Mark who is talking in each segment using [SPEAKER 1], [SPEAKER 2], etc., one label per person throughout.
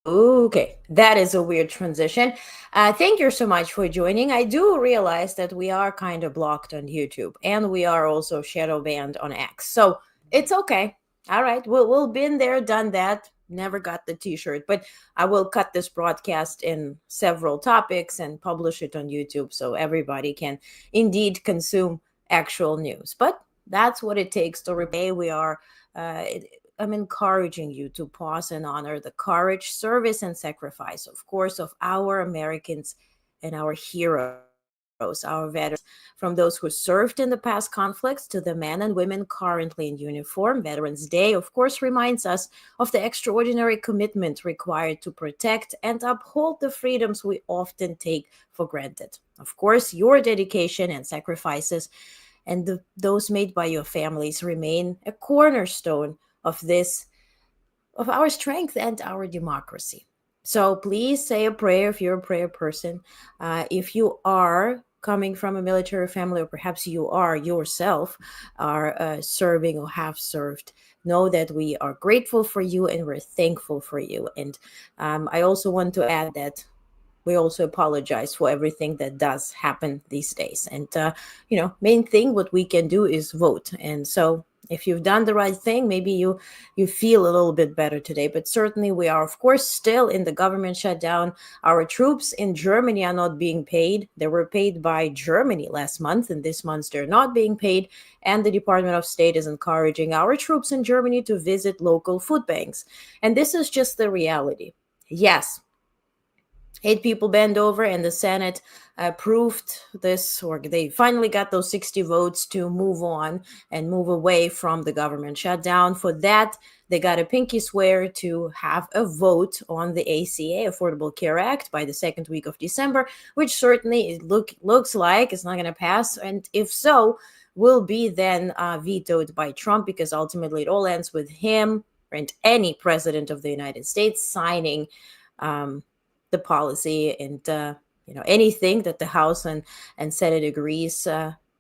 [SPEAKER 1] Okay, that is a weird transition. Thank you so much for joining. I do realize that we are kind of blocked on YouTube and we are also shadow banned on X. So it's okay. All right, we'll been there, done that. Never got the t-shirt, but I will cut this broadcast in several topics and publish it on YouTube so everybody can indeed consume actual news. But that's what it takes to repay. We are I'm encouraging you to pause and honor the courage, service, and sacrifice, of course, of our Americans and our heroes, our veterans, from those who served in the past conflicts to the men and women currently in uniform. Veterans Day, of course, reminds us of the extraordinary commitment required to protect and uphold the freedoms we often take for granted. Of course, your dedication and sacrifices and those made by your families remain a cornerstone of our strength and our democracy. So please say a prayer if you're a prayer person. If you are coming from a military family, or perhaps you are yourself are serving or have served, know that we are grateful for you and we're thankful for you. And I also want to add that we also apologize for everything that does happen these days. And main thing what we can do is vote. And so if you've done the right thing, maybe you feel a little bit better today. But certainly we are, of course, still in the government shutdown. Our troops in Germany are not being paid. They were paid by Germany last month, and this month they're not being paid. And the Department of State is encouraging our troops in Germany to visit local food banks. And this is just the reality. Yes, 8 people bent over, and the Senate approved this, or they finally got those 60 votes to move on and move away from the government shutdown. For that, they got a pinky swear to have a vote on the ACA, Affordable Care Act, by the second week of December, which certainly looks like it's not going to pass. And if so, will be then vetoed by Trump, because ultimately it all ends with him and any president of the United States signing the policy and anything that the House and Senate agrees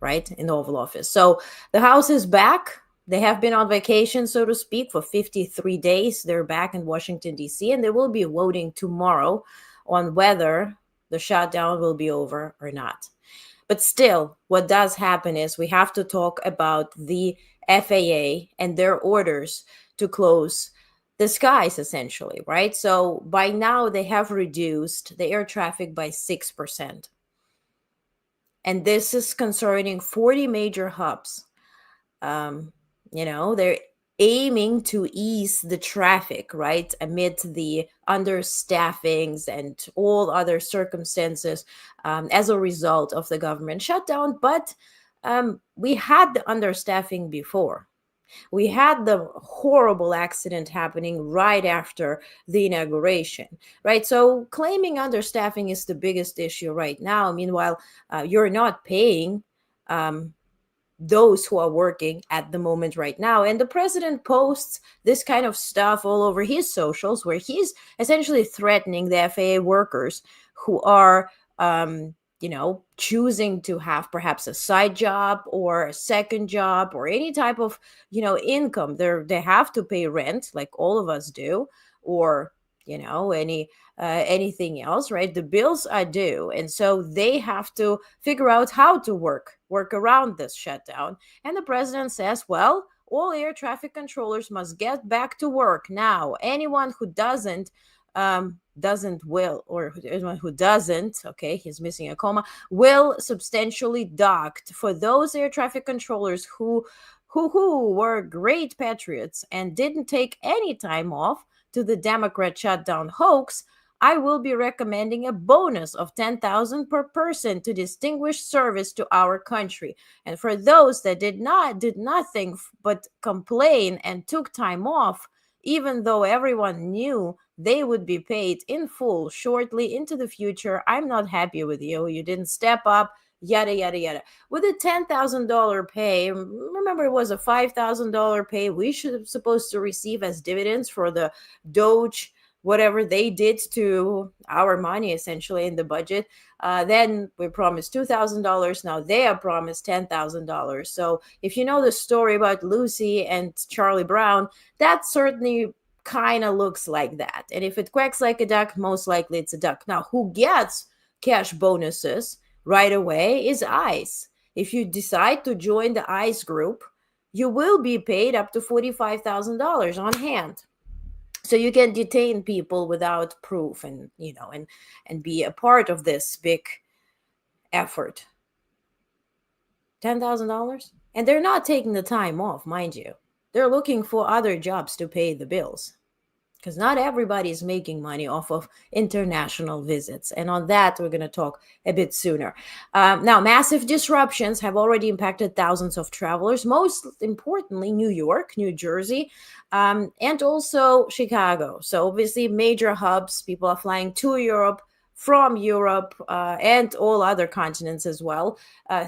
[SPEAKER 1] right in the Oval Office. So the House is back. They have been on vacation, so to speak, for 53 days. They're back in Washington, D.C., and they will be voting tomorrow on whether the shutdown will be over or not. But still, what does happen is we have to talk about the FAA and their orders to close the skies, essentially, right? So by now they have reduced the air traffic by 6%. And this is concerning 40 major hubs. They're aiming to ease the traffic, right, amid the understaffings and all other circumstances as a result of the government shutdown. But we had the understaffing before. We had the horrible accident happening right after the inauguration, right? So claiming understaffing is the biggest issue right now. Meanwhile, you're not paying those who are working at the moment right now. And the president posts this kind of stuff all over his socials, where he's essentially threatening the FAA workers who are choosing to have perhaps a side job or a second job or any type of, income. They have to pay rent like all of us do, or, anything else, right? The bills are due. And so they have to figure out how to work around this shutdown. And the president says, well, All air traffic controllers must get back to work now. Anyone who doesn't, okay, he's missing a comma, will substantially docked. For those air traffic controllers who were great patriots and didn't take any time off to the Democrat shutdown hoax, I will be recommending a bonus of 10,000 per person to distinguish service to our country. And for those that did nothing but complain and took time off, even though everyone knew they would be paid in full shortly into the future, I'm not happy with you. You didn't step up, yada, yada, yada. With a $10,000 pay, remember it was a $5,000 pay we supposed to receive as dividends for the Doge, whatever they did to our money essentially in the budget. Then we promised $2,000. Now they are promised $10,000. So if you know the story about Lucy and Charlie Brown, that certainly kind of looks like that. And if it quacks like a duck, most likely it's a duck. Now, who gets cash bonuses right away is ICE. If you decide to join the ICE group, you will be paid up to $45,000 on hand. So you can detain people without proof and be a part of this big effort. $10,000? And they're not taking the time off, mind you. They're looking for other jobs to pay the bills, because not everybody is making money off of international visits. And on that, we're going to talk a bit sooner. Now, massive disruptions have already impacted thousands of travelers, most importantly, New York, New Jersey, and also Chicago. So obviously, major hubs, people are flying to Europe, from Europe, and all other continents as well,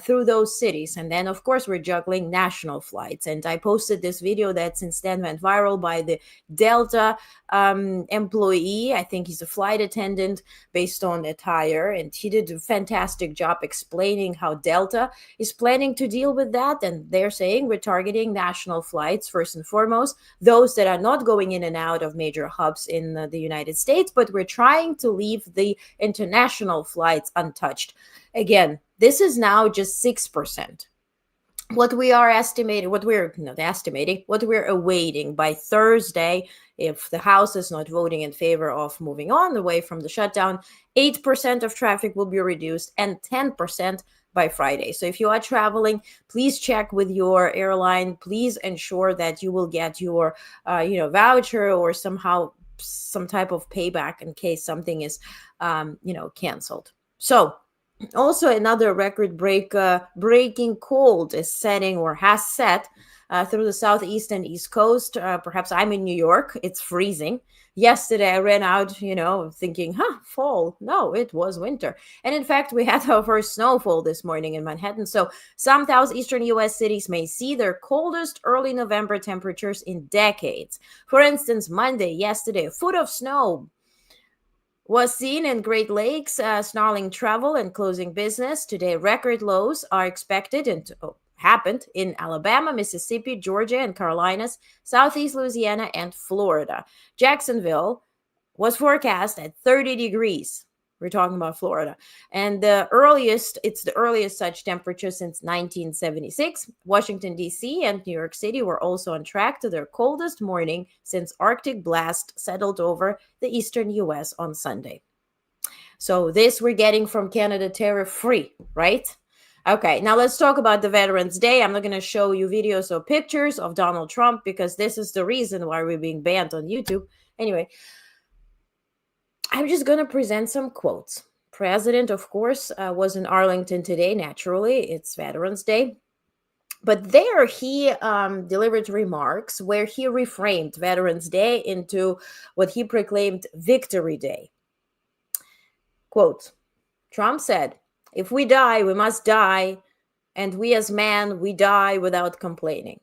[SPEAKER 1] through those cities. And then, of course, we're juggling national flights. And I posted this video that since then went viral by the Delta employee. I think he's a flight attendant based on attire. And he did a fantastic job explaining how Delta is planning to deal with that. And they're saying we're targeting national flights first and foremost, those that are not going in and out of major hubs in the United States, but we're trying to leave the international flights untouched. Again, this is now just 6%. What we are estimating, what we're awaiting by Thursday, if the House is not voting in favor of moving on away from the shutdown, 8% of traffic will be reduced and 10% by Friday. So if you are traveling, please check with your airline. Please ensure that you will get your, voucher or somehow some type of payback in case something is, canceled. So also another record breaking cold is setting or has set through the southeast and east coast. Perhaps I'm in New York. It's freezing. Yesterday I ran out, thinking, fall. No, it was winter. And in fact, we had our first snowfall this morning in Manhattan. So some southeastern U.S. cities may see their coldest early November temperatures in decades. For instance, Monday, yesterday, a foot of snow was seen in Great Lakes, snarling travel and closing business. Today, record lows are expected and happened in Alabama, Mississippi, Georgia, and Carolinas, Southeast Louisiana, and Florida. Jacksonville was forecast at 30 degrees. We're talking about Florida. And it's the earliest such temperature since 1976. Washington, D.C. and New York City were also on track to their coldest morning since Arctic blast settled over the eastern U.S. on Sunday. So this we're getting from Canada tariff-free, right? Okay, now let's talk about the Veterans Day. I'm not going to show you videos or pictures of Donald Trump because this is the reason why we're being banned on YouTube. Anyway, I'm just going to present some quotes. President, of course, was in Arlington today. Naturally, it's Veterans Day. But there he delivered remarks where he reframed Veterans Day into what he proclaimed Victory Day. Quote, Trump said, "If we die, we must die. And we as men, we die without complaining."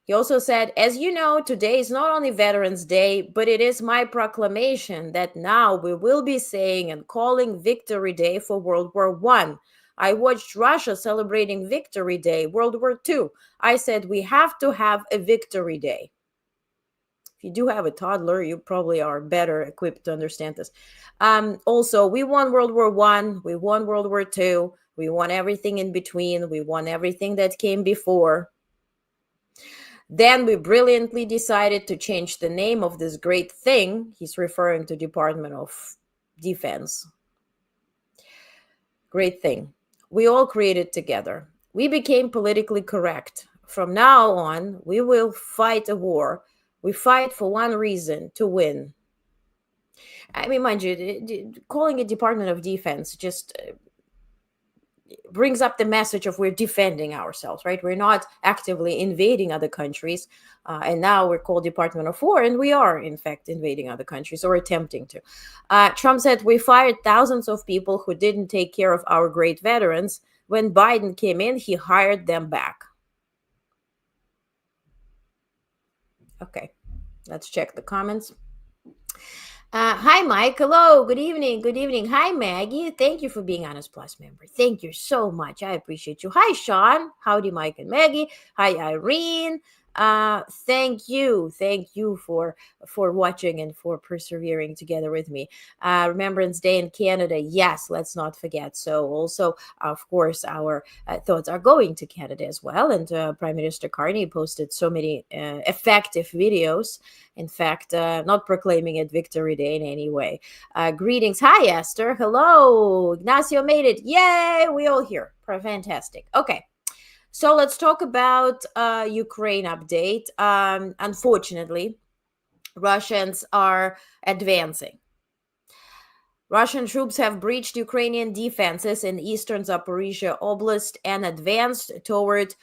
[SPEAKER 1] He also said, "As you know, today is not only Veterans Day, but it is my proclamation that now we will be saying and calling Victory Day for World War I watched Russia celebrating Victory Day, World War II. I said we have to have a Victory Day." If you do have a toddler, you probably are better equipped to understand this. Also, we won World War I, we won World War II, We want everything in between. We want everything that came before. Then we brilliantly decided to change the name of this great thing. He's referring to Department of Defense. Great thing. We all created together. We became politically correct. From now on, we will fight a war. We fight for one reason: to win. I mean, mind you, calling it Department of Defense just brings up the message of we're defending ourselves, right? We're not actively invading other countries. And now we're called Department of War, and we are, in fact, invading other countries or attempting to. Trump said, we fired thousands of people who didn't take care of our great veterans. When Biden came in, he hired them back. Okay, let's check the comments. Hi, Mike. Hello. Good evening. Good evening. Hi, Maggie. Thank you for being Honest Plus member. Thank you so much. I appreciate you. Hi, Sean. Howdy, Mike and Maggie. Hi, Irene. Thank you. Thank you for watching and for persevering together with me. Remembrance Day in Canada. Yes, let's not forget. So also, of course, our thoughts are going to Canada as well. And Prime Minister Carney posted so many effective videos. In fact, not proclaiming it Victory Day in any way. Greetings. Hi, Esther. Hello. Ignacio made it. Yay. We all here. Fantastic. Okay. So let's talk about Ukraine update. Unfortunately, Russians are advancing. Russian troops have breached Ukrainian defenses in eastern Zaporizhia Oblast and advanced toward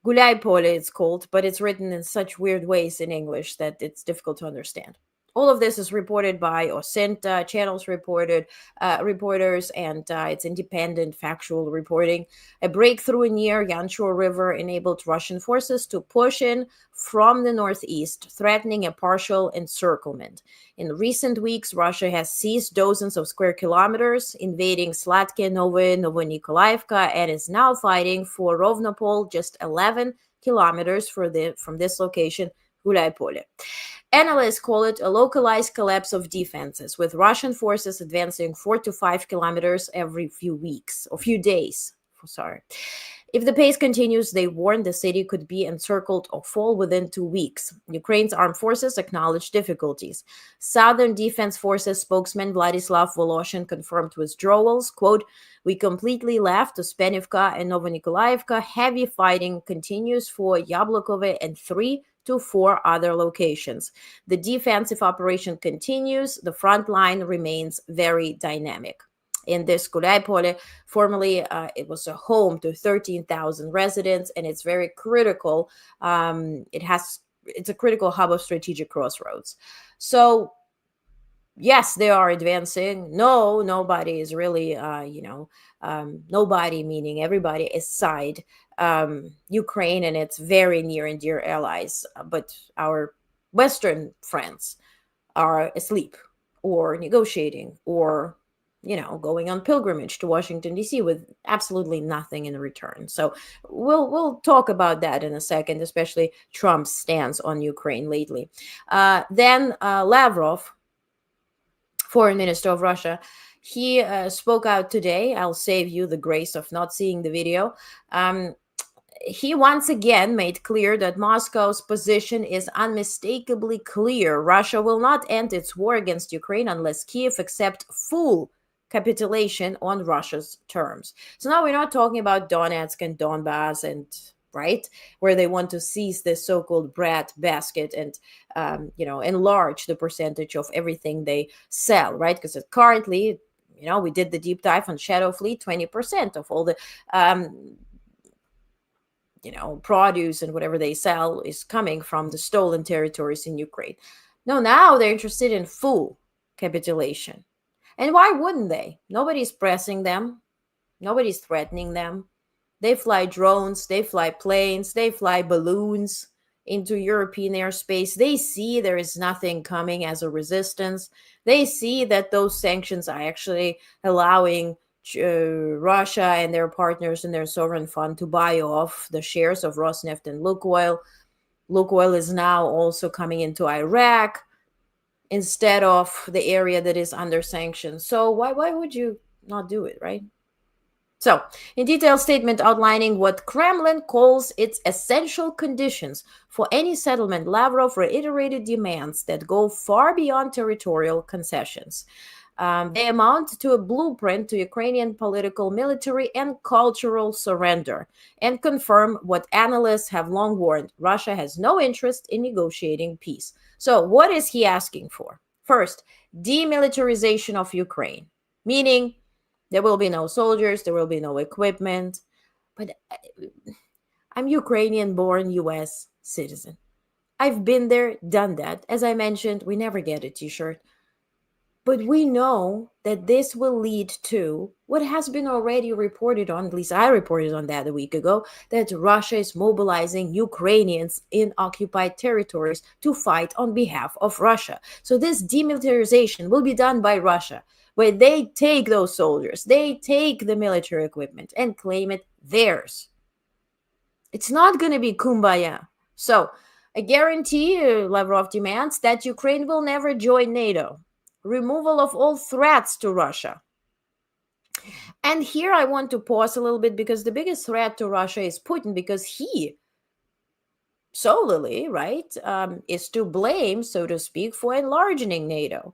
[SPEAKER 1] Huliaipole, it's called, but it's written in such weird ways in English that it's difficult to understand. All of this is reported by Onest channels, reporters, and it's independent, factual reporting. A breakthrough near Yanchur River enabled Russian forces to push in from the northeast, threatening a partial encirclement. In recent weeks, Russia has seized dozens of square kilometers, invading Slatke, Novonikolaevka, and is now fighting for Rovnopol, just 11 kilometers from this location, Huliaipole. Analysts call it a localized collapse of defenses, with Russian forces advancing 4 to 5 kilometers every few days. If the pace continues, they warn the city could be encircled or fall within 2 weeks. Ukraine's armed forces acknowledge difficulties. Southern Defense Forces spokesman Vladislav Voloshin confirmed withdrawals. Quote, we completely left Uspenivka and Novonikolaevka. Heavy fighting continues for Yablokove and 3 to 4 other locations. The defensive operation continues. The front line remains very dynamic. In this Huliaipole, formerly it was a home to 13,000 residents, and it's very critical. It's a critical hub of strategic crossroads. So yes, they are advancing. No, nobody is really, nobody meaning everybody is side Ukraine and its very near and dear allies. But our Western friends are asleep or negotiating or, going on pilgrimage to Washington, D.C. with absolutely nothing in return. So we'll talk about that in a second, especially Trump's stance on Ukraine lately. Then Lavrov, Foreign Minister of Russia, he spoke out today. I'll save you the grace of not seeing the video. He once again made clear that Moscow's position is unmistakably clear. Russia will not end its war against Ukraine unless Kiev accepts full capitulation on Russia's terms. So now we're not talking about Donetsk and Donbass and right, where they want to seize this so-called bread basket and, enlarge the percentage of everything they sell, right? Because currently, we did the deep dive on Shadow Fleet, 20% of all the, produce and whatever they sell is coming from the stolen territories in Ukraine. No, now they're interested in full capitulation. And why wouldn't they? Nobody's pressing them. Nobody's threatening them. They fly drones, they fly planes, they fly balloons into European airspace. They see there is nothing coming as a resistance. They see that those sanctions are actually allowing Russia and their partners in their sovereign fund to buy off the shares of Rosneft and Lukoil. Lukoil is now also coming into Iraq instead of the area that is under sanctions. So why would you not do it, right? So, in detailed statement outlining what Kremlin calls its essential conditions for any settlement, Lavrov reiterated demands that go far beyond territorial concessions. They amount to a blueprint to Ukrainian political, military, and cultural surrender, and confirm what analysts have long warned: Russia has no interest in negotiating peace. So, what is he asking for? First, demilitarization of Ukraine, meaning there will be no soldiers, there will be no equipment. But I'm Ukrainian born US citizen. I've been there, done that. As I mentioned, we never get a t shirt. But we know that this will lead to what has been already reported on, at least I reported on that a week ago, that Russia is mobilizing Ukrainians in occupied territories to fight on behalf of Russia. So this demilitarization will be done by Russia, where they take those soldiers, they take the military equipment and claim it theirs. It's not going to be kumbaya. So I guarantee Lavrov demands that Ukraine will never join NATO. Removal of all threats to Russia. And here I want to pause a little bit, because the biggest threat to Russia is Putin, because he solely, right, is to blame, so to speak, for enlarging NATO.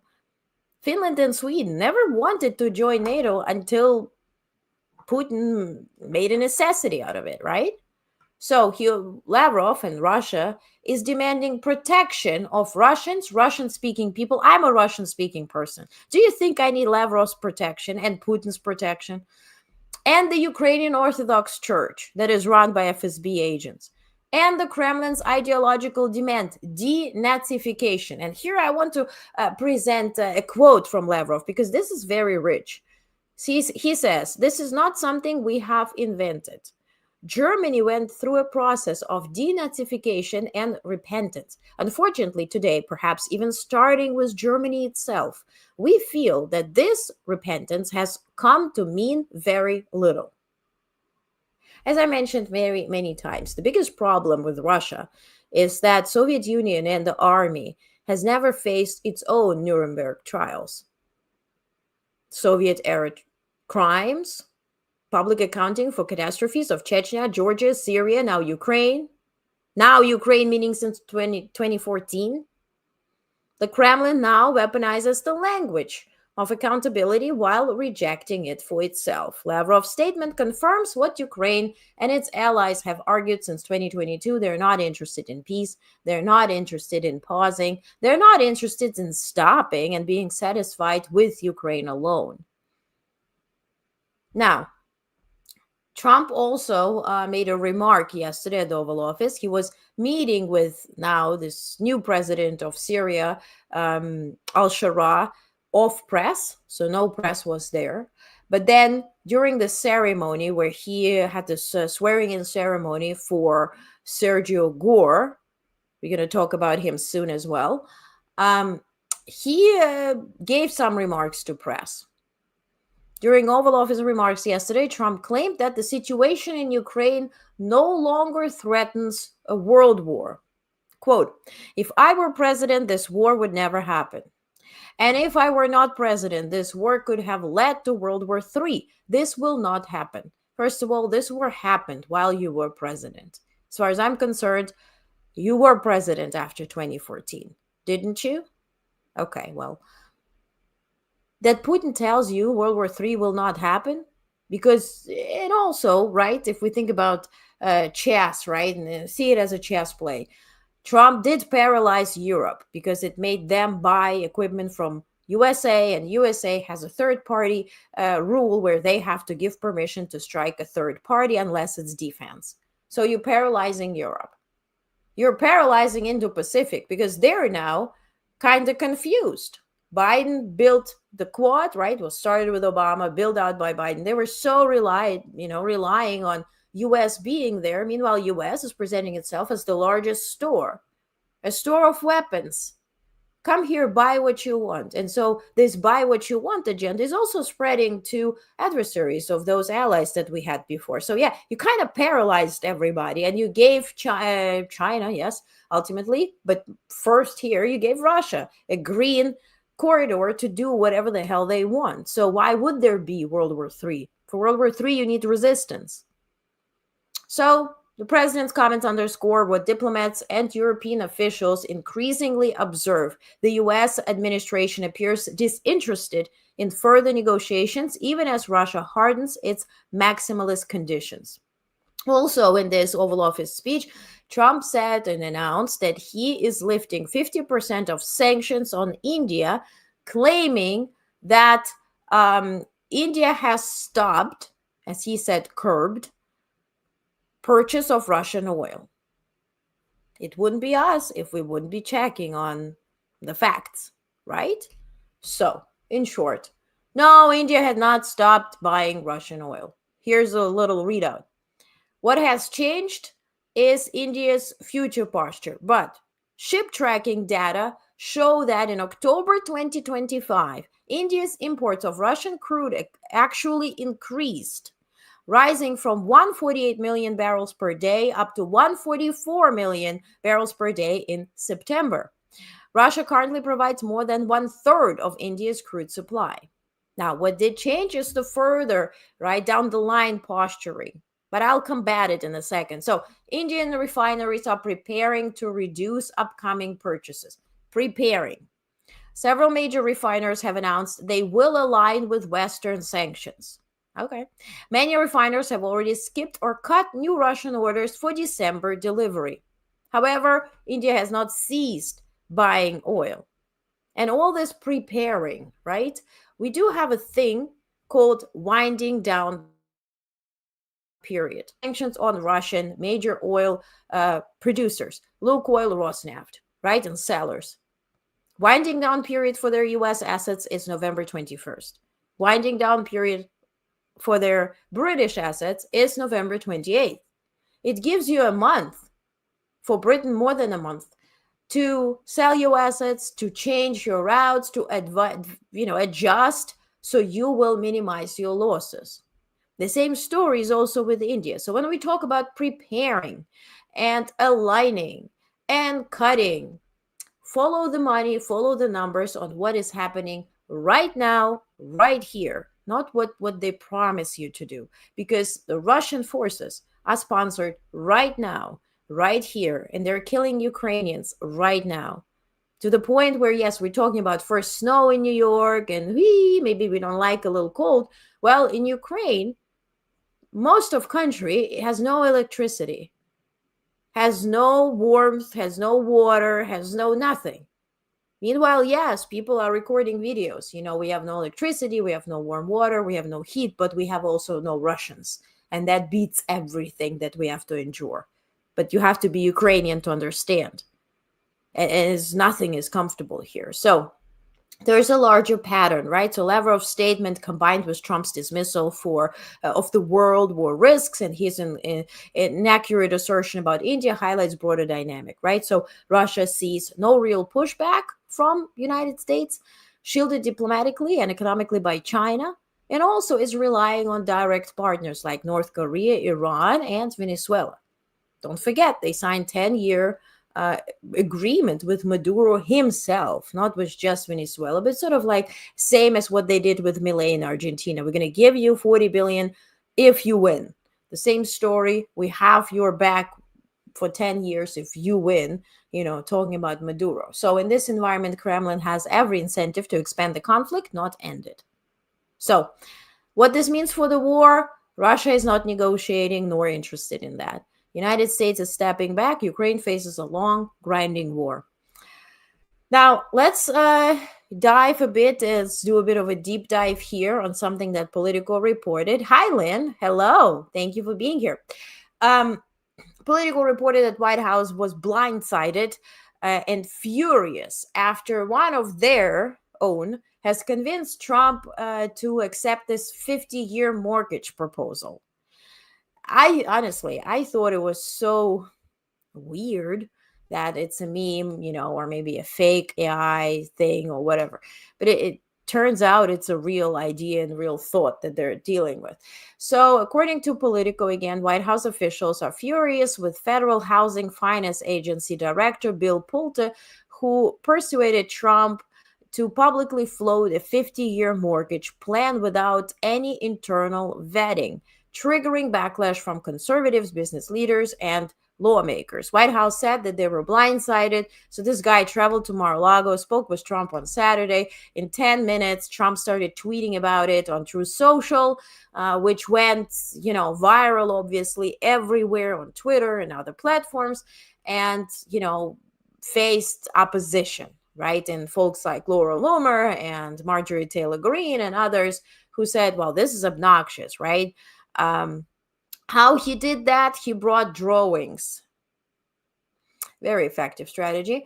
[SPEAKER 1] Finland and Sweden never wanted to join NATO until Putin made a necessity out of it, right? So Lavrov and Russia is demanding protection of Russians, Russian-speaking people. I'm a Russian-speaking person. Do you think I need Lavrov's protection and Putin's protection? And the Ukrainian Orthodox Church that is run by FSB agents. And the Kremlin's ideological demand, denazification. And here I want to present a quote from Lavrov, because this is very rich. He says, "This is not something we have invented. Germany went through a process of denazification and repentance. Unfortunately, today, perhaps even starting with Germany itself, we feel that this repentance has come to mean very little." As I mentioned many times, the biggest problem with Russia is that Soviet Union and the army has never faced its own Nuremberg trials. Soviet-era crimes, public accounting for catastrophes of Chechnya, Georgia, Syria, now Ukraine. Now Ukraine, meaning since 2014. The Kremlin now weaponizes the language of accountability while rejecting it for itself. Lavrov's statement confirms what Ukraine and its allies have argued since 2022. They're not interested in peace. They're not interested in pausing. They're not interested in stopping and being satisfied with Ukraine alone. Now, Trump also made a remark yesterday at the Oval Office. He was meeting with now this new president of Syria, Al-Sharara, off press, so no press was there. But then during the ceremony where he had this swearing-in ceremony for Sergio Gore, we're going to talk about him soon as well, he gave some remarks to press. During Oval Office remarks yesterday, Trump claimed that the situation in Ukraine no longer threatens a world war. Quote, "If I were president, this war would never happen. And if I were not president, this war could have led to World War III. This will not happen. First of all, this war happened while you were president. As far as I'm concerned, you were president after 2014, didn't you? Okay, well, that Putin tells you World War III will not happen, because, and also, right, if we think about chess, right, and see it as a chess play, Trump did paralyze Europe because it made them buy equipment from USA, and USA has a third-party rule where they have to give permission to strike a third party unless it's defense. So you're paralyzing Europe. You're paralyzing Indo-Pacific because they're now kind of confused. Biden built the Quad, right? It was started with Obama, built out by Biden. They were so relying on US being there. Meanwhile, US is presenting itself as the largest store, a store of weapons. Come here, buy what you want. And so this buy what you want agenda is also spreading to adversaries of those allies that we had before. So yeah, you kind of paralyzed everybody, and you gave China, yes, ultimately, but first here you gave Russia a green corridor to do whatever the hell they want. So why would there be World War III For World War III, you need resistance. So the president's comments underscore what diplomats and European officials increasingly observe. The US administration appears disinterested in further negotiations, even as Russia hardens its maximalist conditions. Also, in this Oval Office speech, Trump said and announced that he is lifting 50% of sanctions on India, claiming that India has stopped, as he said, curbed purchase of Russian oil. It wouldn't be us if we wouldn't be checking on the facts, right? So, in short, no, India had not stopped buying Russian oil. Here's a little readout. What has changed is India's future posture, but ship tracking data show that in October 2025, India's imports of Russian crude actually increased, rising from 148 million barrels per day up to 144 million barrels per day in September. Russia currently provides more than 1/3 of India's crude supply. Now, what did change is the further, right down the line posturing, but I'll combat it in a second. So, Indian refineries are preparing to reduce upcoming purchases. Preparing. Several major refiners have announced they will align with Western sanctions. Okay. Many refiners have already skipped or cut new Russian orders for December delivery. However, India has not ceased buying oil. And all this preparing, right? We do have a thing called winding down period. Sanctions on Russian major oil producers, Lukoil, Rosneft, right? And sellers. Winding down period for their US assets is November 21st. Winding down period for their British assets is November 28th. It gives you a month, for Britain more than a month, to sell your assets, to change your routes, to adjust, so you will minimize your losses. The same story is also with India. So when we talk about preparing and aligning and cutting, follow the money, follow the numbers on what is happening right now, right here, not what they promise you to do. Because the Russian forces are sponsored right now, right here, and they're killing Ukrainians right now. To the point where, yes, we're talking about first snow in New York, and maybe we don't like a little cold. Well, in Ukraine, most of country has no electricity, has no warmth, has no water, has no nothing. Meanwhile, yes, people are recording videos. We have no electricity, we have no warm water, we have no heat, but we have also no Russians. And that beats everything that we have to endure. But you have to be Ukrainian to understand. And nothing is comfortable here. So there's a larger pattern, right? So Lavrov's statement combined with Trump's dismissal of the world war risks and his inaccurate assertion about India highlights broader dynamic, right? So Russia sees no real pushback from United States, shielded diplomatically and economically by China, and also is relying on direct partners like North Korea, Iran, and Venezuela. Don't forget, they signed 10-year agreement with Maduro himself, not with just Venezuela, but sort of like same as what they did with Milei in Argentina. We're going to give you 40 billion if you win. The same story. We have your back for 10 years if you win, talking about Maduro. So in this environment, Kremlin has every incentive to expand the conflict, not end it. So what this means for the war, Russia is not negotiating nor interested in that. United States is stepping back. Ukraine faces a long, grinding war. Now, let's dive a bit. Let's do a bit of a deep dive here on something that Politico reported. Hi, Lynn. Hello. Thank you for being here. Politico reported that White House was blindsided and furious after one of their own has convinced Trump to accept this 50-year mortgage proposal. I thought it was so weird that it's a meme, or maybe a fake AI thing or whatever. But it turns out it's a real idea and real thought that they're dealing with. So according to Politico, again, White House officials are furious with Federal Housing Finance Agency Director Bill Pulte, who persuaded Trump to publicly float a 50-year mortgage plan without any internal vetting, triggering backlash from conservatives, business leaders, and lawmakers. White House said that they were blindsided. So this guy traveled to Mar-a-Lago, spoke with Trump on Saturday. In 10 minutes, Trump started tweeting about it on Truth Social, which went, viral, obviously, everywhere on Twitter and other platforms, and, faced opposition, right? And folks like Laura Loomer and Marjorie Taylor Greene and others who said, well, this is obnoxious, right? How he did that, he brought drawings. Very effective strategy.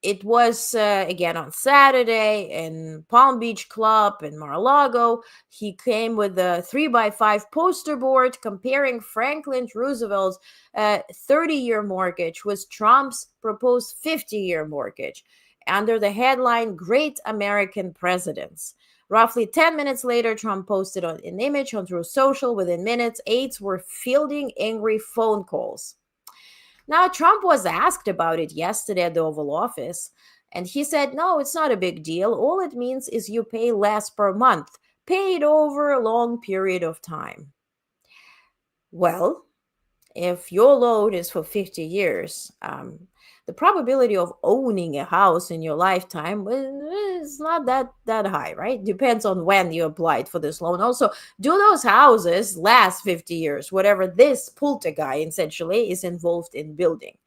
[SPEAKER 1] It was, again, on Saturday in Palm Beach Club in Mar-a-Lago. He came with a 3x5 poster board comparing Franklin Roosevelt's 30-year mortgage with Trump's proposed 50-year mortgage under the headline, Great American Presidents. Roughly 10 minutes later, Trump posted an image on Truth Social. Within minutes, aides were fielding angry phone calls. Now, Trump was asked about it yesterday at the Oval Office, and he said, no, it's not a big deal. All it means is you pay less per month, paid over a long period of time. Well, if your loan is for 50 years, the probability of owning a house in your lifetime is not that high, right? Depends on when you applied for this loan. Also, do those houses last 50 years, whatever this Pulte guy essentially is involved in building?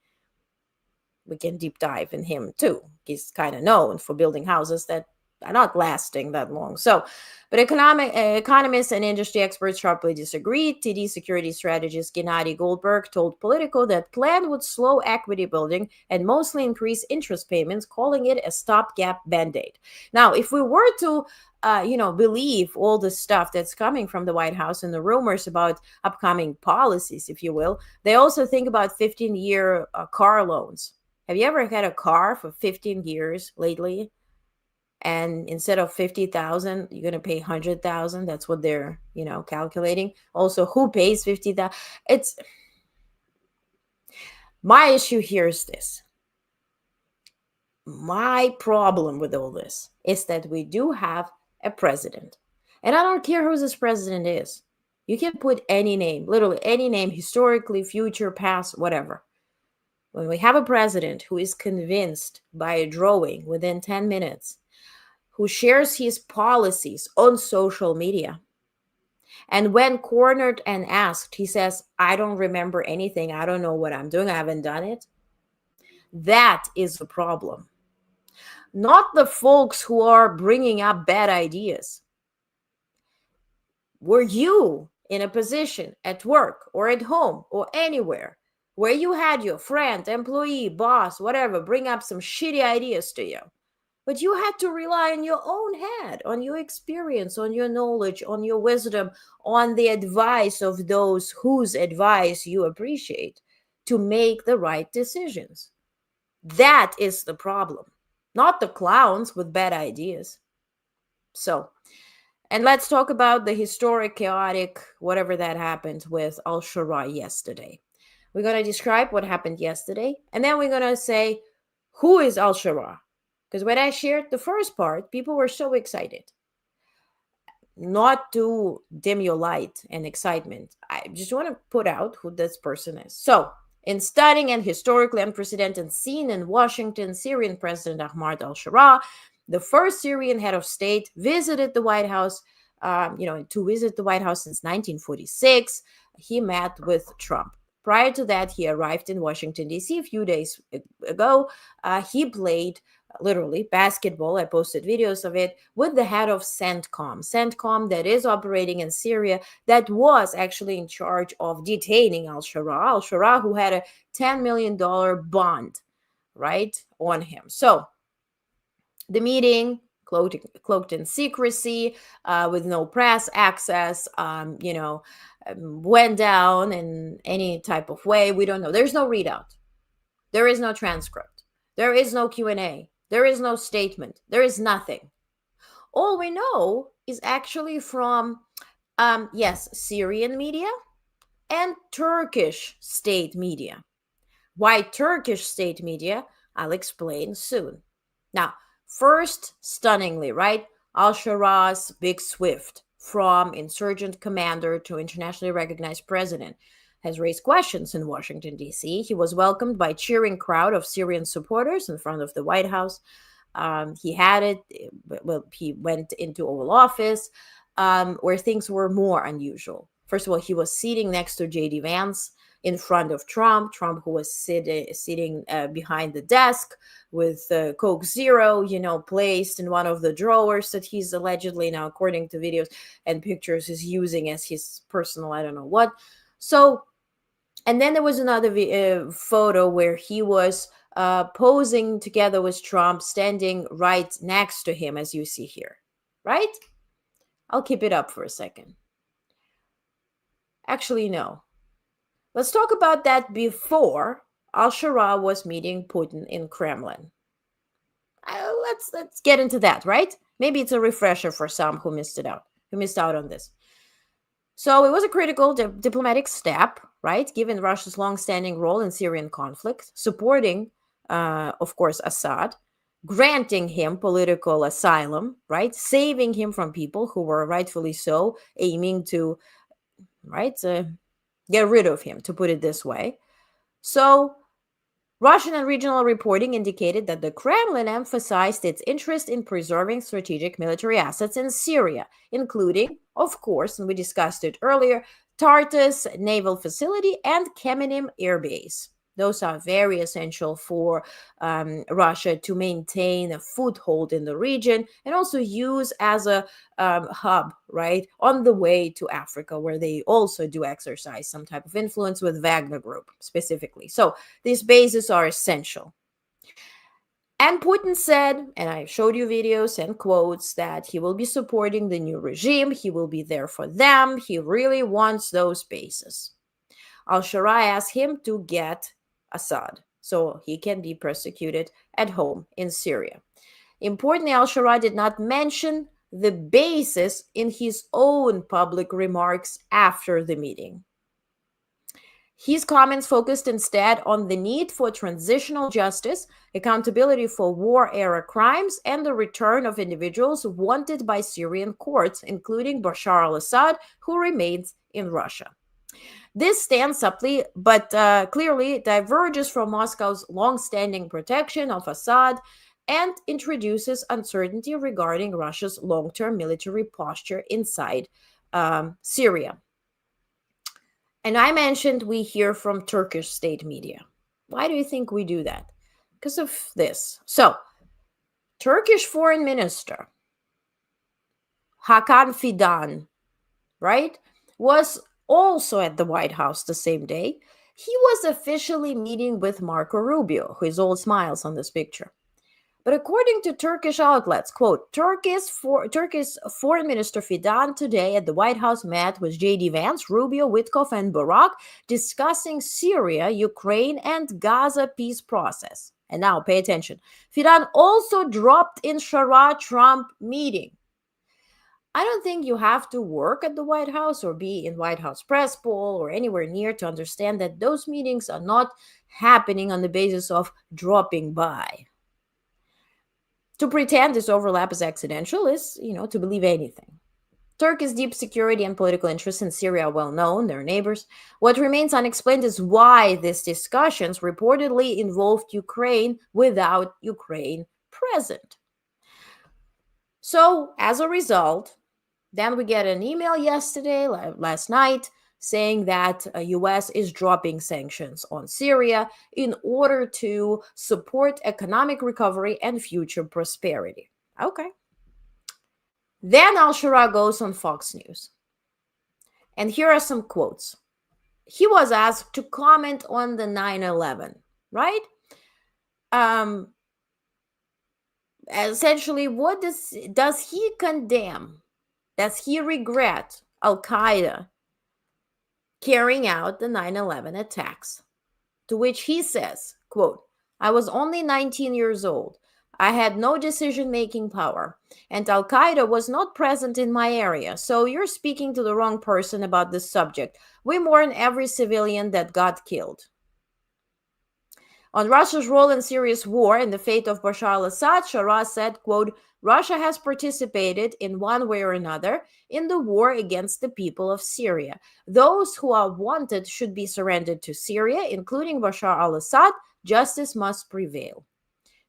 [SPEAKER 1] We can deep dive in him too. He's kind of known for building houses that are not lasting that long. But economists and industry experts sharply disagreed. TD security strategist Gennady Goldberg told Politico that plan would slow equity building and mostly increase interest payments, calling it a stopgap band-aid. Now, if we were to believe all the stuff that's coming from the White House and the rumors about upcoming policies, if you will, they also think about 15-year car loans. Have you ever had a car for 15 years lately? And instead of 50,000, you're going to pay 100,000. That's what they're, calculating. Also, who pays 50,000? It's my issue here is this. My problem with all this is that we do have a president. And I don't care who this president is. You can put any name, literally any name, historically, future, past, whatever. When we have a president who is convinced by a drawing within 10 minutes, who shares his policies on social media, and when cornered and asked, he says, I don't remember anything. I don't know what I'm doing. I haven't done it. That is the problem. Not the folks who are bringing up bad ideas. Were you in a position at work or at home or anywhere where you had your friend, employee, boss, whatever, bring up some shitty ideas to you, but you had to rely on your own head, on your experience, on your knowledge, on your wisdom, on the advice of those whose advice you appreciate to make the right decisions? That is the problem, not the clowns with bad ideas. And let's talk about the historic, chaotic, whatever that happened with Al-Sharara yesterday. We're going to describe what happened yesterday, and then we're going to say, who is Al-Sharara? Because when I shared the first part, people were so excited. Not to dim your light and excitement. I just want to put out who this person is. So, in stunning and historically unprecedented scene in Washington, Syrian President Ahmad al-Sharara, the first Syrian head of state, visited the White House, to visit the White House since 1946. He met with Trump. Prior to that, he arrived in Washington, D.C. a few days ago. He played literally basketball. I posted videos of it with the head of CENTCOM that is operating in Syria, that was actually in charge of detaining Al-Sharara, who had a $10 million bond, right, on him. So the meeting, cloaked in secrecy, with no press access, went down in any type of way. We don't know. There's no readout. There is no transcript. There is no Q&A. There is no statement. There is nothing. All we know is actually from, Syrian media and Turkish state media. Why Turkish state media? I'll explain soon. Now, First, stunningly, right? Al-Sharara's big swift from insurgent commander to internationally recognized president has raised questions in Washington, D.C. He was welcomed by a cheering crowd of Syrian supporters in front of the White House. He went into Oval Office, where things were more unusual. First of all, he was sitting next to J.D. Vance in front of Trump, who was sitting behind the desk with Coke Zero, placed in one of the drawers that he's allegedly now, according to videos and pictures, is using as his personal, I don't know what. So, and then there was another photo where he was posing together with Trump, standing right next to him, as you see here, right? I'll keep it up for a second. Actually, no. Let's talk about that before Al-Sharara was meeting Putin in Kremlin. Let's get into that, right? Maybe it's a refresher for some who missed out on this. So it was a critical diplomatic step, right? Given Russia's long-standing role in Syrian conflict, supporting, of course, Assad, granting him political asylum, right? Saving him from people who were rightfully so aiming to, right, get rid of him, to put it this way. So Russian and regional reporting indicated that the Kremlin emphasized its interest in preserving strategic military assets in Syria, including, of course, and we discussed it earlier, Tartus naval facility and Kemenim air base. Those are very essential for Russia to maintain a foothold in the region and also use as a hub, right, on the way to Africa, where they also do exercise some type of influence with Wagner Group specifically. So these bases are essential. And Putin said, and I showed you videos and quotes, that he will be supporting the new regime. He will be there for them. He really wants those bases. Al-Sharara asked him to get Assad so he can be persecuted at home in Syria. Importantly, Al-Sharara did not mention the basis in his own public remarks after the meeting. His comments focused instead on the need for transitional justice, accountability for war-era crimes, and the return of individuals wanted by Syrian courts, including Bashar al-Assad, who remains in Russia. This stance subtly but clearly diverges from Moscow's long-standing protection of Assad and introduces uncertainty regarding Russia's long-term military posture inside Syria. And I mentioned we hear from Turkish state media. Why do you think we do that? Because of this. So, Turkish Foreign Minister Hakan Fidan, right, was also at the White House the same day. He was officially meeting with Marco Rubio, who is all smiles on this picture. But according to Turkish outlets, quote, Turkish Foreign Minister Fidan today at the White House met with J.D. Vance, Rubio, Witkoff, and Barak discussing Syria, Ukraine, and Gaza peace process. And now pay attention. Fidan also dropped in Sharara-Trump meeting. I don't think you have to work at the White House or be in White House press poll or anywhere near to understand that those meetings are not happening on the basis of dropping by. To pretend this overlap is accidental is, to believe anything. Turkey's deep security and political interests in Syria are well known, their neighbors. What remains unexplained is why these discussions reportedly involved Ukraine without Ukraine present. So, as a result, then we get an email last night, saying that the U.S. is dropping sanctions on Syria in order to support economic recovery and future prosperity. Okay. Then Al-Sharara goes on Fox News. And here are some quotes. He was asked to comment on the 9/11, right? Essentially, what does he condemn? Does he regret Al-Qaeda carrying out the 9/11 attacks? To which he says, quote, I was only 19 years old. I had no decision-making power, and Al-Qaeda was not present in my area, so you're speaking to the wrong person about this subject. We mourn every civilian that got killed. On Russia's role in Syria's war and the fate of Bashar al-Assad, Sharara said, quote, Russia has participated in one way or another in the war against the people of Syria. Those who are wanted should be surrendered to Syria, including Bashar al-Assad. Justice must prevail.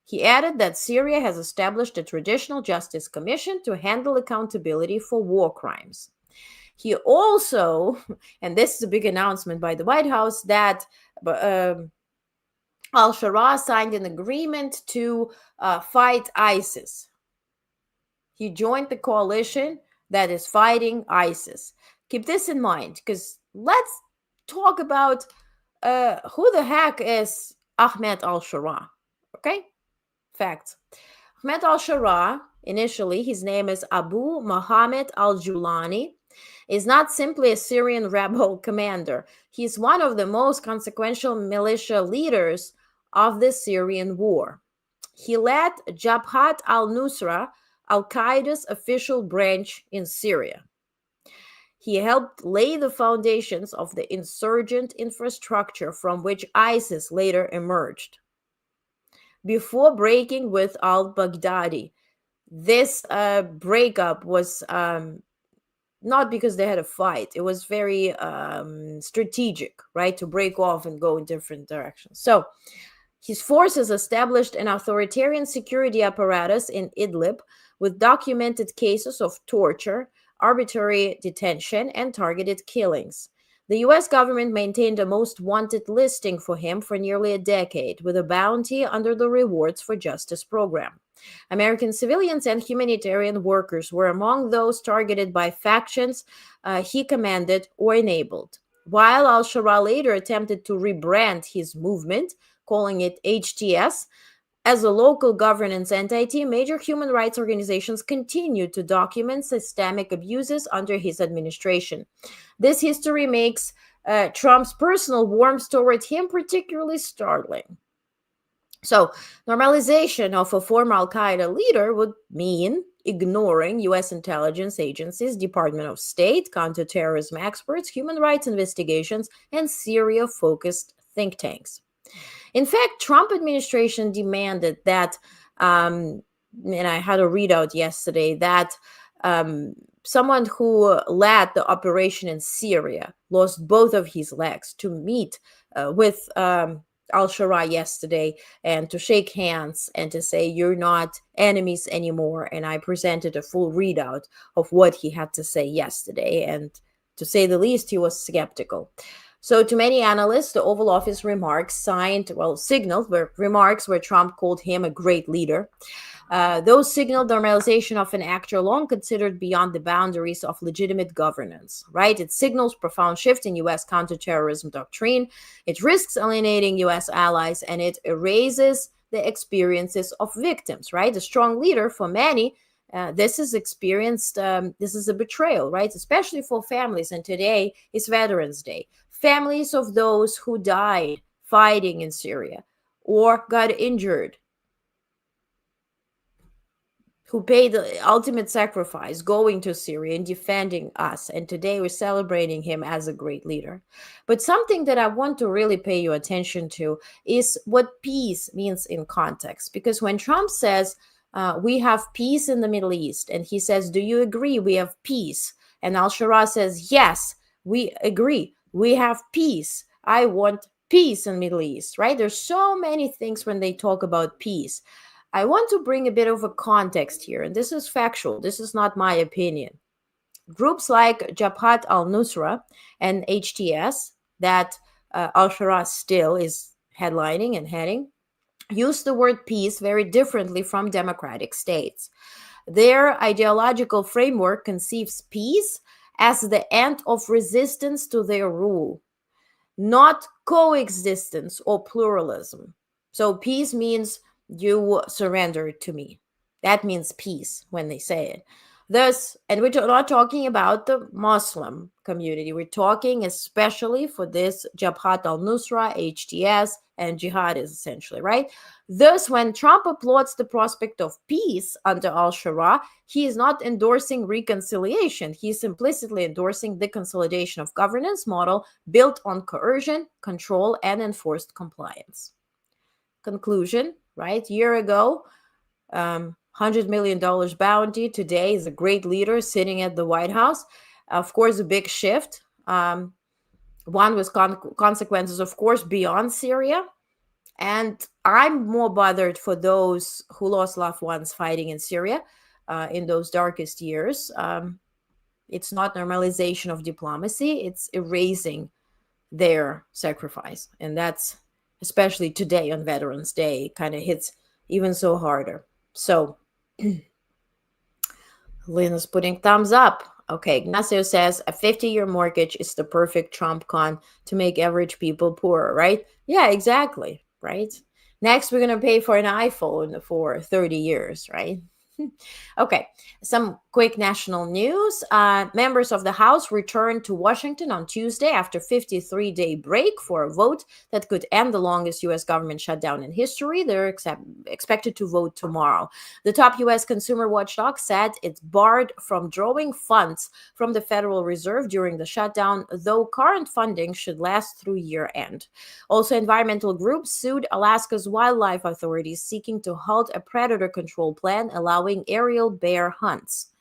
[SPEAKER 1] He added that Syria has established a traditional justice commission to handle accountability for war crimes. He also, and this is a big announcement by the White House, that Al-Sharara signed an agreement to fight ISIS. He joined the coalition that is fighting ISIS. Keep this in mind, because let's talk about who the heck is Ahmed al-Sharara, okay? Facts. Ahmed al-Sharara, initially, his name is Abu Muhammad al-Julani, is not simply a Syrian rebel commander. He's one of the most consequential militia leaders of the Syrian war. He led Jabhat al-Nusra, Al-Qaeda's official branch in Syria. He helped lay the foundations of the insurgent infrastructure from which ISIS later emerged. Before breaking with al-Baghdadi, this breakup was not because they had a fight. It was very strategic, right, to break off and go in different directions. So his forces established an authoritarian security apparatus in Idlib with documented cases of torture, arbitrary detention, and targeted killings. The U.S. government maintained a most wanted listing for him for nearly a decade, with a bounty under the Rewards for Justice program. American civilians and humanitarian workers were among those targeted by factions he commanded or enabled. While al-Sharara later attempted to rebrand his movement, calling it HTS, as a local governance entity, major human rights organizations continued to document systemic abuses under his administration. This history makes Trump's personal warmth toward him particularly startling. So, normalization of a former Al-Qaeda leader would mean ignoring U.S. intelligence agencies, Department of State, counterterrorism experts, human rights investigations, and Syria-focused think tanks. In fact, Trump administration demanded that, and I had a readout yesterday, that someone who led the operation in Syria lost both of his legs to meet with al-Sharara yesterday and to shake hands and to say, you're not enemies anymore. And I presented a full readout of what he had to say yesterday. And to say the least, he was skeptical. So to many analysts, the Oval Office signaled were remarks where Trump called him a great leader. Those signaled normalization of an actor long considered beyond the boundaries of legitimate governance, right? It signals profound shift in U.S. counterterrorism doctrine. It risks alienating U.S. allies, and it erases the experiences of victims, right? A strong leader for many, this is a betrayal, right? Especially for families. And today is Veterans Day. Families of those who died fighting in Syria or got injured, who paid the ultimate sacrifice going to Syria and defending us. And today we're celebrating him as a great leader. But something that I want to really pay your attention to is what peace means in context. Because when Trump says we have peace in the Middle East, and he says, do you agree we have peace? And al-Sharara says, yes, we agree. We have peace. I want peace in the Middle East, right? There's so many things when they talk about peace. I want to bring a bit of a context here, and this is factual. This is not my opinion. Groups like Jabhat al-Nusra and HTS, that al-Sharara still is headlining and heading, use the word peace very differently from democratic states. Their ideological framework conceives peace as the end of resistance to their rule, not coexistence or pluralism. So peace means you surrender to me. That means peace when they say it. Thus, and we're not talking about the Muslim community. We're talking especially for this Jabhat al-Nusra, HTS, and jihadis, essentially, right? Thus, when Trump applauds the prospect of peace under al-Sharara, he is not endorsing reconciliation. He is implicitly endorsing the consolidation of governance model built on coercion, control, and enforced compliance. conclusion, right? Year ago, $100 million bounty. Today is a great leader sitting at the White House. Of course, a big shift. One with consequences, of course, beyond Syria. And I'm more bothered for those who lost loved ones fighting in Syria in those darkest years. It's not normalization of diplomacy, it's erasing their sacrifice. And that's, especially today on Veterans Day, kind of hits even so harder. So Lynn is putting thumbs up. Okay, Ignacio says a 50-year mortgage is the perfect Trump con to make average people poorer, right? Yeah, exactly, right? Next, we're going to pay for an iPhone for 30 years, right? Okay, some quick national news. Members of the House returned to Washington on Tuesday after a 53-day break for a vote that could end the longest U.S. government shutdown in history. They're expected to vote tomorrow. The top U.S. consumer watchdog said it's barred from drawing funds from the Federal Reserve during the shutdown, though current funding should last through year end. Also, environmental groups sued Alaska's wildlife authorities, seeking to halt a predator control plan allowing aerial bear hunts.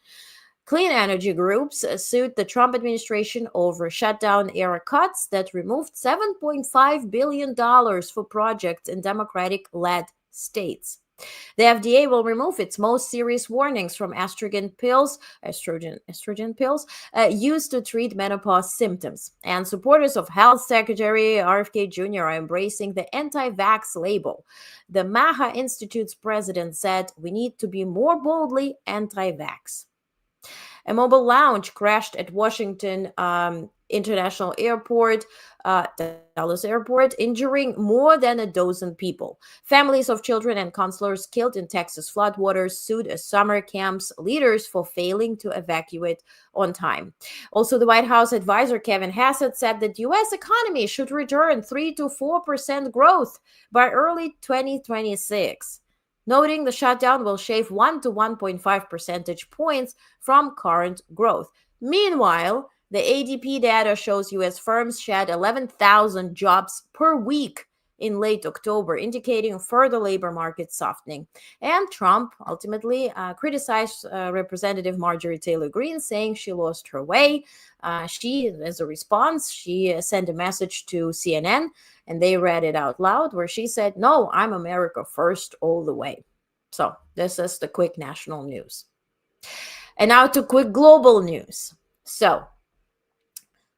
[SPEAKER 1] Clean energy groups sued the Trump administration over shutdown era cuts that removed $7.5 billion for projects in Democratic-led states. The FDA will remove its most serious warnings from estrogen pills used to treat menopause symptoms. And supporters of Health Secretary RFK Jr. are embracing the anti-vax label. The MAHA Institute's president said, "We need to be more boldly anti-vax." A mobile lounge crashed at Washington International Airport, Dallas Airport, injuring more than a dozen people. Families of children and counselors killed in Texas floodwaters sued summer camps leaders for failing to evacuate on time. Also, the White House advisor Kevin Hassett said that the U.S. economy should return 3 to 4% growth by early 2026. Noting the shutdown will shave 1 to 1.5 percentage points from current growth. Meanwhile, the ADP data shows U.S. firms shed 11,000 jobs per week in late October, indicating further labor market softening. And Trump ultimately criticized Representative Marjorie Taylor Greene, saying she lost her way. She, as a response, she sent a message to CNN, and they read it out loud, where she said, "No, I'm America first all the way." So this is the quick national news. And now to quick global news. So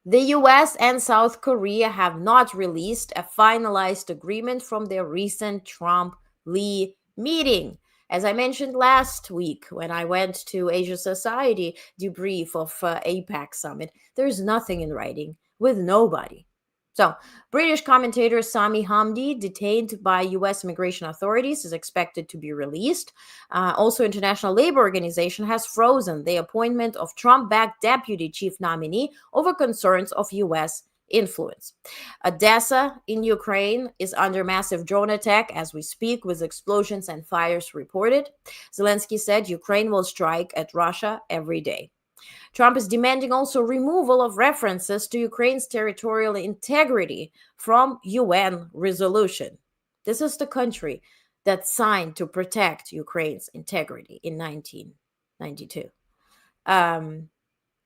[SPEAKER 1] the US and South Korea have not released a finalized agreement from their recent Trump-Lee meeting. As I mentioned last week when I went to Asia Society debrief of APEC summit, there's nothing in writing with nobody. So, British commentator Sami Hamdi, detained by U.S. immigration authorities, is expected to be released. Also, International Labor Organization has frozen the appointment of Trump-backed deputy chief nominee over concerns of U.S. influence. Odessa in Ukraine is under massive drone attack as we speak, with explosions and fires reported. Zelensky said Ukraine will strike at Russia every day. Trump is demanding also removal of references to Ukraine's territorial integrity from UN resolution. This is the country that signed to protect Ukraine's integrity in 1992.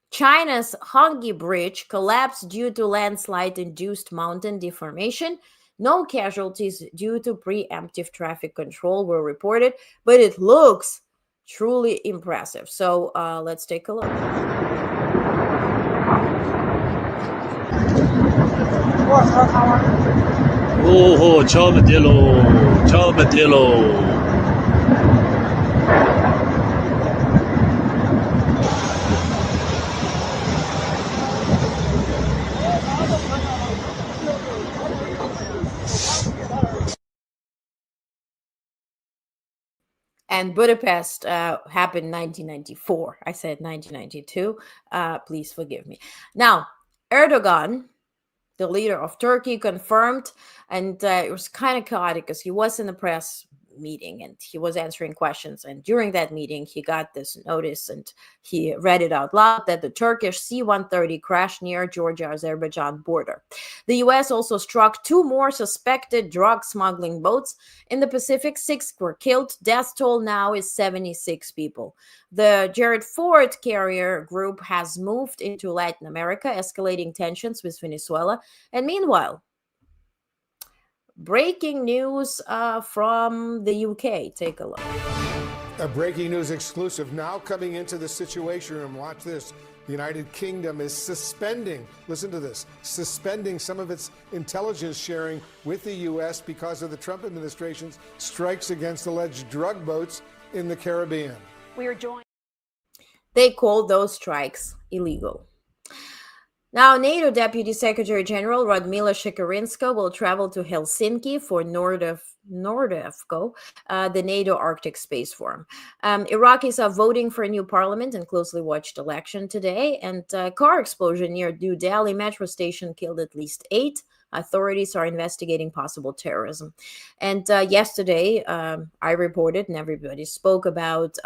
[SPEAKER 1] China's Hongyi Bridge collapsed due to landslide-induced mountain deformation. No casualties due to preemptive traffic control were reported, but it looks truly impressive. So let's take a look.
[SPEAKER 2] Oh, ciao Mattiello, ciao Mattiello.
[SPEAKER 1] And Budapest happened in 1994. I said 1992. Please forgive me. Now, Erdogan, the leader of Turkey, confirmed, and it was kind of chaotic because he was in the press meeting, and he was answering questions. And during that meeting, he got this notice and he read it out loud that the Turkish C-130 crashed near Georgia-Azerbaijan border. The U.S. also struck 2 more suspected drug smuggling boats in the Pacific. 6 were killed. Death toll now is 76 people. The Jared Ford carrier group has moved into Latin America, escalating tensions with Venezuela. And meanwhile, breaking news from the UK. Take a look.
[SPEAKER 3] A breaking news exclusive now coming into the Situation Room. Watch this. The United Kingdom is suspending, listen to this, suspending some of its intelligence sharing with the U.S. because of the Trump administration's strikes against alleged drug boats in the Caribbean.
[SPEAKER 1] We are joined. They called those strikes illegal. Now, NATO Deputy Secretary General Radmila Shekarinska will travel to Helsinki for Nordefco, the NATO Arctic Space Forum. Iraqis are voting for a new parliament and closely watched election today. And a car explosion near New Delhi metro station killed at least 8. Authorities are investigating possible terrorism. And yesterday, I reported and everybody spoke about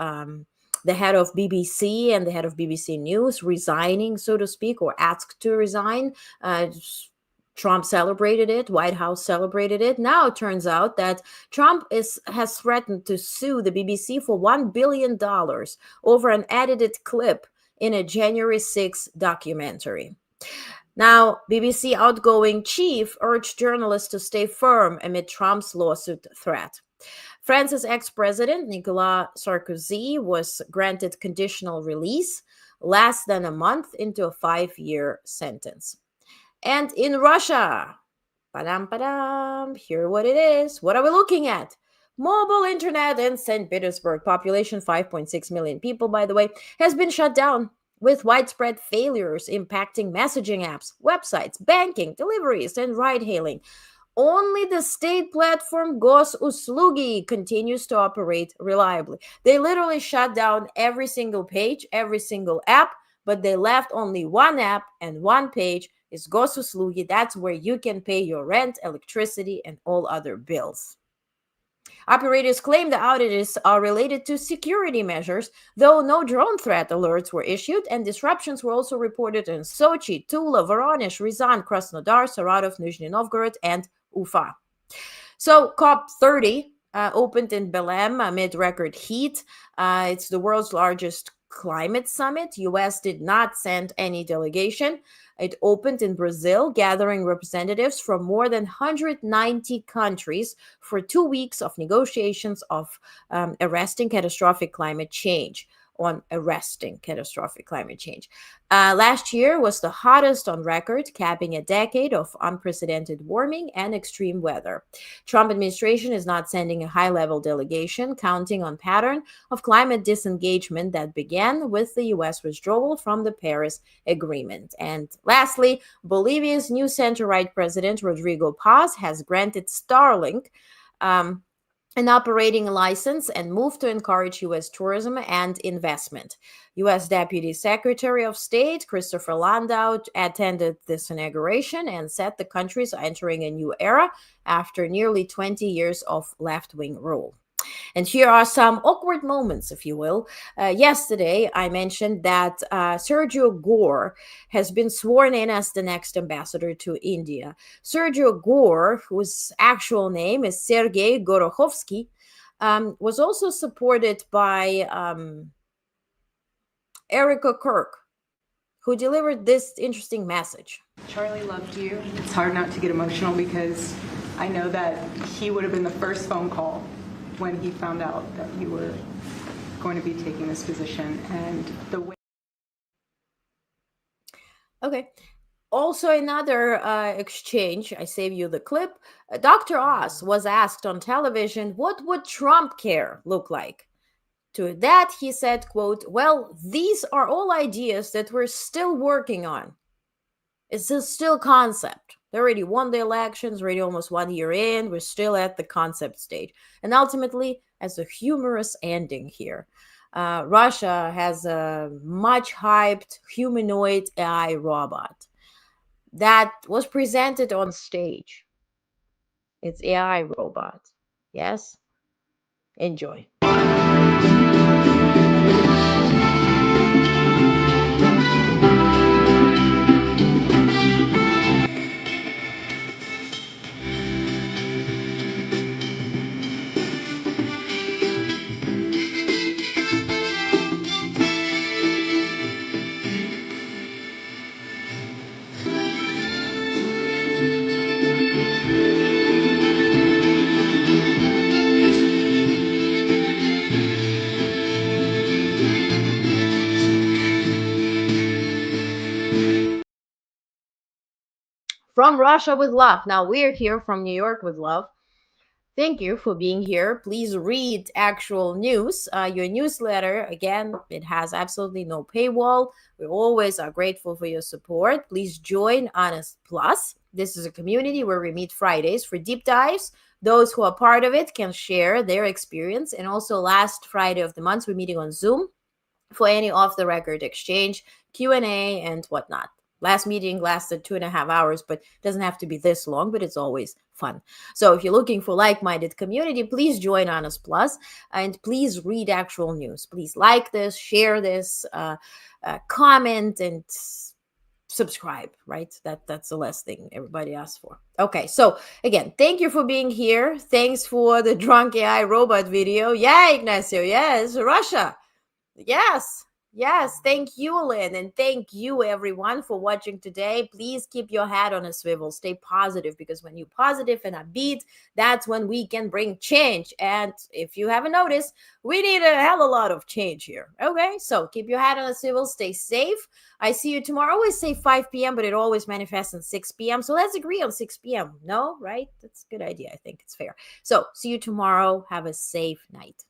[SPEAKER 1] the head of BBC and the head of BBC News resigning, so to speak, or asked to resign. Trump celebrated it. White House celebrated it. Now it turns out that Trump has threatened to sue the BBC for $1 billion over an edited clip in a January 6 documentary. Now, BBC outgoing chief urged journalists to stay firm amid Trump's lawsuit threat. France's ex-president, Nicolas Sarkozy, was granted conditional release less than a month into a 5-year sentence. And in Russia, here what it is. What are we looking at? Mobile internet in St. Petersburg, population 5.6 million people, by the way, has been shut down with widespread failures impacting messaging apps, websites, banking, deliveries, and ride-hailing. Only the state platform Gosuslugi continues to operate reliably. They literally shut down every single page, every single app, but they left only one app and one page is Gosuslugi. That's where you can pay your rent, electricity, and all other bills. Operators claim the outages are related to security measures, though no drone threat alerts were issued, and disruptions were also reported in Sochi, Tula, Voronezh, Ryazan, Krasnodar, Saratov, Nizhny Novgorod, and Ufa. So COP30 opened in Belém amid record heat. It's the world's largest climate summit. U.S. did not send any delegation. It opened in Brazil, gathering representatives from more than 190 countries for 2 weeks of negotiations of arresting catastrophic climate change. Last year was the hottest on record, capping a decade of unprecedented warming and extreme weather. Trump administration is not sending a high-level delegation, counting on pattern of climate disengagement that began with the U.S. withdrawal from the Paris Agreement. And lastly, Bolivia's new center-right president, Rodrigo Paz, has granted Starlink an operating license and moved to encourage U.S. tourism and investment. U.S. Deputy Secretary of State Christopher Landau attended this inauguration and said the country is entering a new era after nearly 20 years of left-wing rule. And here are some awkward moments, if you will. Yesterday, I mentioned that Sergio Gore has been sworn in as the next ambassador to India. Sergio Gore, whose actual name is Sergei Gorokhovsky, was also supported by Erica Kirk, who delivered this interesting message.
[SPEAKER 4] Charlie loved you. It's hard not to get emotional because I know that he would have been the first phone call when he found out that you were going to be taking this position, and the way.
[SPEAKER 1] Okay. Also, another exchange, I save you the clip. Dr. Oz was asked on television, what would Trump care look like? To that, he said, quote, well, these are all ideas that we're still working on. It's a still concept. They already won the elections, already almost 1 year in. We're still at the concept stage. And ultimately, as a humorous ending here, Russia has a much hyped humanoid AI robot that was presented on stage. It's AI robot. Yes. Enjoy. From Russia with love. Now we're here from New York with love. Thank you for being here. Please read actual news. Your newsletter, again, it has absolutely no paywall. We always are grateful for your support. Please join Onest Plus. This is a community where we meet Fridays for deep dives. Those who are part of it can share their experience. And also last Friday of the month, we're meeting on Zoom for any off-the-record exchange, Q&A, and whatnot. Last meeting lasted 2.5 hours, but it doesn't have to be this long, but it's always fun. So if you're looking for like-minded community, please join Onest Plus, and please read actual news. Please like this, share this, comment, and subscribe, right? That's the last thing everybody asks for. Okay, so again, thank you for being here. Thanks for the drunk AI robot video. Yeah, Ignacio, yes, Russia. Yes. Thank you, Lynn. And thank you, everyone, for watching today. Please keep your head on a swivel. Stay positive, because when you're positive and upbeat, that's when we can bring change. And if you haven't noticed, we need a hell of a lot of change here. Okay, so keep your head on a swivel. Stay safe. I see you tomorrow. I always say 5 p.m., but it always manifests at 6 p.m. So let's agree on 6 p.m. No, right? That's a good idea. I think it's fair. So see you tomorrow. Have a safe night.